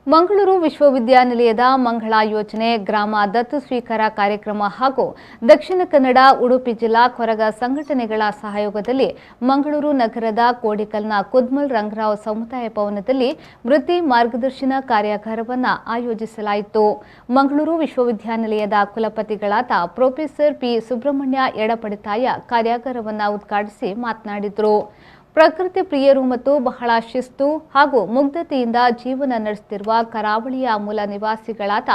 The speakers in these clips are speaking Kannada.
ಮಂಗಳೂರು ವಿಶ್ವವಿದ್ಯಾನಿಲಯದ ಮಂಗಳ ಯೋಜನೆ ಗ್ರಾಮ ದತ್ತು ಸ್ವೀಕಾರ ಕಾರ್ಯಕ್ರಮ ಹಾಗೂ ದಕ್ಷಿಣ ಕನ್ನಡ ಉಡುಪಿ ಜಿಲ್ಲಾ ಕೊರಗ ಸಂಘಟನೆಗಳ ಸಹಯೋಗದಲ್ಲಿ ಮಂಗಳೂರು ನಗರದ ಕೋಡಿಕಲ್ನ ಕುದ್ಮಲ್ ರಂಗರಾವ್ ಸಮುದಾಯ ಭವನದಲ್ಲಿ ವೃತ್ತಿ ಮಾರ್ಗದರ್ಶನ ಕಾರ್ಯಾಗಾರವನ್ನು ಆಯೋಜಿಸಲಾಯಿತು. ಮಂಗಳೂರು ವಿಶ್ವವಿದ್ಯಾನಿಲಯದ ಕುಲಪತಿಗಳಾದ ಪ್ರೊಫೆಸರ್ ಪಿ ಸುಬ್ರಹ್ಮಣ್ಯ ಎಡಪಡಿತಾಯ ಕಾರ್ಯಾಗಾರವನ್ನು ಉದ್ಘಾಟಿಸಿ ಮಾತನಾಡಿದರು. ಪ್ರಕೃತಿ ಪ್ರಿಯರು ಮತ್ತು ಬಹಳ ಶಿಸ್ತು ಹಾಗೂ ಮುಗ್ಧತೆಯಿಂದ ಜೀವನ ನಡೆಸುತ್ತಿರುವ ಕರಾವಳಿಯ ಮೂಲ ನಿವಾಸಿಗಳಾದ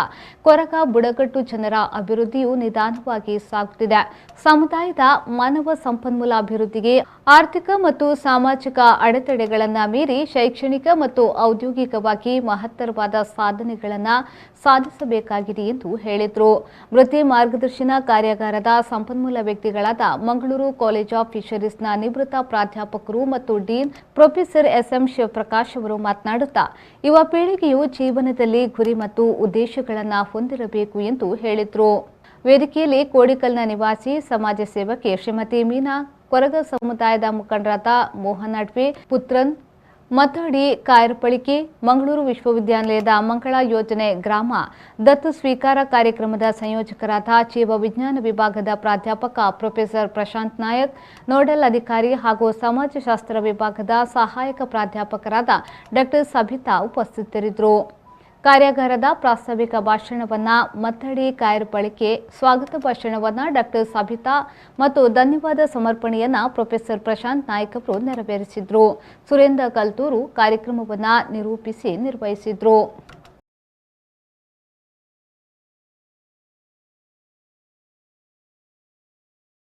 ಕೊರಗ ಬುಡಕಟ್ಟು ಜನರ ಅಭಿವೃದ್ಧಿಯು ನಿಧಾನವಾಗಿ ಸಾಗುತ್ತಿದೆ. ಸಮುದಾಯದ ಮಾನವ ಸಂಪನ್ಮೂಲ ಅಭಿವೃದ್ಧಿಗೆ ಆರ್ಥಿಕ ಮತ್ತು ಸಾಮಾಜಿಕ ಅಡೆತಡೆಗಳನ್ನು ಮೀರಿ ಶೈಕ್ಷಣಿಕ ಮತ್ತು ಔದ್ಯೋಗಿಕವಾಗಿ ಮಹತ್ತರವಾದ ಸಾಧನೆಗಳನ್ನು ಸಾಧಿಸಬೇಕಾಗಿದೆ ಎಂದು ಹೇಳಿದರು. ವೃತ್ತಿ ಮಾರ್ಗದರ್ಶನ ಕಾರ್ಯಾಗಾರದ ಸಂಪನ್ಮೂಲ ವ್ಯಕ್ತಿಗಳಾದ ಮಂಗಳೂರು ಕಾಲೇಜ್ ಆಫ್ ಫಿಶರೀಸ್ನ ನಿವೃತ್ತ ಪ್ರಾಧ್ಯಾಪಕರು ಮತ್ತು ಡೀನ್ ಪ್ರೊಫೆಸರ್ ಎಸ್ಎಂ ಶಿವಪ್ರಕಾಶ್ ಅವರು ಮಾತನಾಡುತ್ತಾ ಯುವ ಪೀಳಿಗೆಯು ಜೀವನದಲ್ಲಿ ಗುರಿ ಮತ್ತು ಉದ್ದೇಶಗಳನ್ನು ಹೊಂದಿರಬೇಕು ಎಂದು ಹೇಳಿದರು. ವೇದಿಕೆಯಲ್ಲಿ ಕೋಡಿಕಲ್ನ ನಿವಾಸಿ ಸಮಾಜ ಸೇವಕಿ ಶ್ರೀಮತಿ ಮೀನಾ, ಕೊರಗ ಸಮುದಾಯದ ಮುಖಂಡರಾದ ಮೋಹನ್ ಅಡ್ವೆ, ಪುತ್ರನ್ ಮತ್ತಾಡಿ ಕಾಯರ್ಪಳಿಕೆ, ಮಂಗಳೂರು ವಿಶ್ವವಿದ್ಯಾನಿಲಯದ ಮಂಗಳ ಯೋಜನೆ ಗ್ರಾಮ ದತ್ತು ಸ್ವೀಕಾರ ಕಾರ್ಯಕ್ರಮದ ಸಂಯೋಜಕರಾದ ಜೀವ ವಿಜ್ಞಾನ ವಿಭಾಗದ ಪ್ರಾಧ್ಯಾಪಕ ಪ್ರೊಫೆಸರ್ ಪ್ರಶಾಂತ್ ನಾಯಕ್, ನೋಡಲ್ ಅಧಿಕಾರಿ ಹಾಗೂ ಸಮಾಜಶಾಸ್ತ್ರ ವಿಭಾಗದ ಸಹಾಯಕ ಪ್ರಾಧ್ಯಾಪಕರಾದ ಡಾ ಸಬಿತಾ ಉಪಸ್ಥಿತರಿದ್ದರು. ಕಾರ್ಯಾಗಾರದ ಪ್ರಾಸ್ತಾವಿಕ ಭಾಷಣವನ್ನ ಮತ್ತಡಿ ಕಾಯರ್ಪಳಿಕೆ, ಸ್ವಾಗತ ಭಾಷಣವನ್ನ ಡಾ ಸಬಿತಾ ಮತ್ತು ಧನ್ಯವಾದ ಸಮರ್ಪಣೆಯನ್ನ ಪ್ರೊಫೆಸರ್ ಪ್ರಶಾಂತ್ ನಾಯಕ್ ಅವರು ನೆರವೇರಿಸಿದರು. ಸುರೇಂದ್ರ ಕಲ್ತೂರು ಕಾರ್ಯಕ್ರಮವನ್ನ ನಿರೂಪಿಸಿ ನಿರ್ವಹಿಸಿದರು.